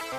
T'as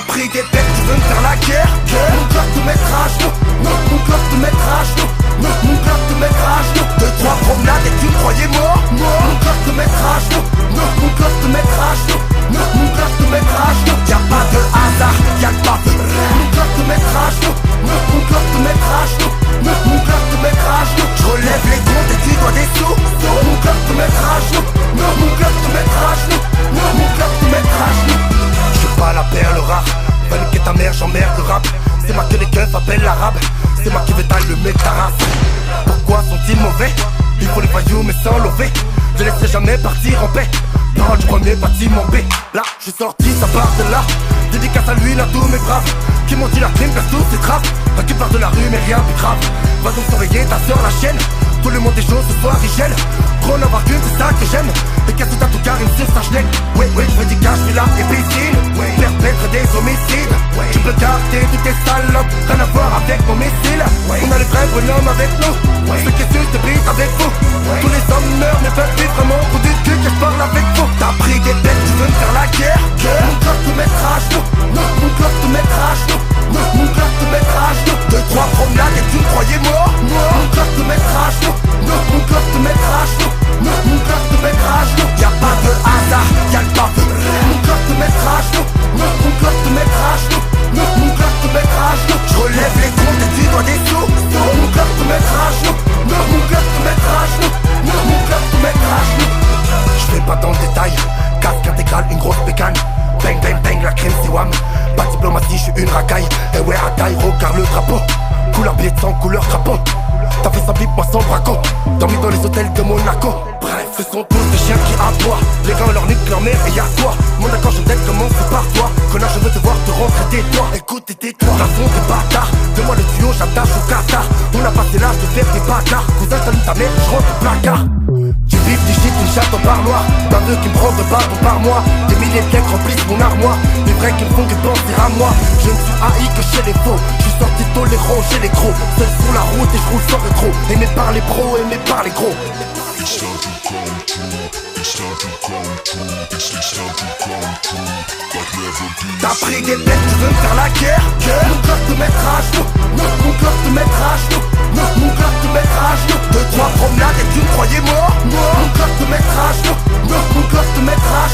pris des bêtes, tu veux me faire la guerre. Mon cœur te mettra à genoux. Mon cœur te mettra à genoux. Mon cœur te mettra à genoux. Deux, trois promenades et tu me croyais mort. Mon cœur te mettra à genoux. Mon cœur te mettra à genoux. Mon cœur te mettra à genoux. Y'a pas de hasard, y'a le pas. Mon cœur te mettra à genoux. Mon cœur te mettra à genoux. Mon cœur te mettra à genoux. Je relève les comptes et tu dois des sous. Mon cœur te mettra à genoux. Mon cœur te mettra à genoux. Mon cœur te mettra à genoux. Pas la perle rare, va niquer ta mère, j'emmerde le rap. C'est moi que les keufs appellent l'arabe. C'est moi qui vais tailler le mec ta race. Pourquoi sont-ils mauvais? Il faut les voyous mais sans lever. Je laisserai jamais partir en paix. Parole du premier bâtiment B. Là, je suis sorti, ça part de là. Dédicace à lui, là tous mes braves qui m'ont dit la crime, casse tous ces trappes. Toi qui pars de la rue mais rien plus grave. Va donc surveiller ta soeur la chaîne. Tout le monde des choses ce soir il gèle. Trop n'en avoir qu'une, c'est ça que j'aime. Et casse tout à tout carine sur sa chenille. Oui, je me dis cache, je suis là et piscine. Perpètre des homicides. Tu peux garder toutes tes salopes. Rien à voir avec mon missile. On a les vrais bonhommes avec nous. Ceux qui sucent te brisent avec vous. Tous les hommes meurent, ne peuvent vivre vraiment au bout du cul que je parle avec vous. T'as pris des bêtes, tu veux me faire la guerre. Mon cœur te mettra à genoux. Mon cœur te mettra à genoux. Mon cœur te mettra à genoux. Deux, trois promenades et tu me croyais mort. Mon cœur te mettra à genoux. Mon cœur te mettra à genoux. Mon cœur te mettra à genoux. Y'a pas de hasard, y'a le pas. Mon cœur te mettra à genoux. Mon cœur te mettra à genoux. Mon cœur te mettra à genoux. Je relève les comptes et tu dois des sous. Mon cœur te mettra à genoux. Mon cœur te mettra à genoux. Mon cœur te mettra à genoux. Je vais pas dans le détail. Casque intégral, une grosse bécane. Bang bang bang, la crème c'est wham. Pas de diplomatie, je suis une racaille. Et ouais, racaille, regarde le drapeau. Couleur billet de sang, couleur crapaud. T'as fait sans pipe, moi sans braco. Dormi dans les hôtels de Monaco. Bref, ce sont tous des chiens qui aboient. Les gars leur nique leur mère et y'a quoi. Mon accord je t'aide, commence par toi. Connard je veux te voir te rentrer tais-toi. Écoute et tais-toi, façon des bâtards. Donne-moi le tuyau, j'attache au Qatar. On a passé l'âge de faire des bâtards. Cousin j'allume ta mère, je rentre au placard. Tu vives du shit, une chatte au parloir. Baveux qui me prend de bâton par mois. Des milliers de mecs remplissent mon armoire. Des vrais qui me font que penser à moi. Je ne suis haï que chez les faux. Je suis sorti tolérant chez les gros. Seul sur la route et je roule sans rétro. Aimé par les pros, aimé par les gros. It's time to come true. It's time to come true. It's time to come true. Like never before. T'as pris des bêtes, tu veux me faire la guerre. Mon cœur te mettra à genoux. Mon cœur te mettra à genoux. Mon cœur te mettra à genoux. Deux, trois promenades et tu me croyais mort. Mon cœur te mettra à genoux. Mon cœur te mettra à genoux.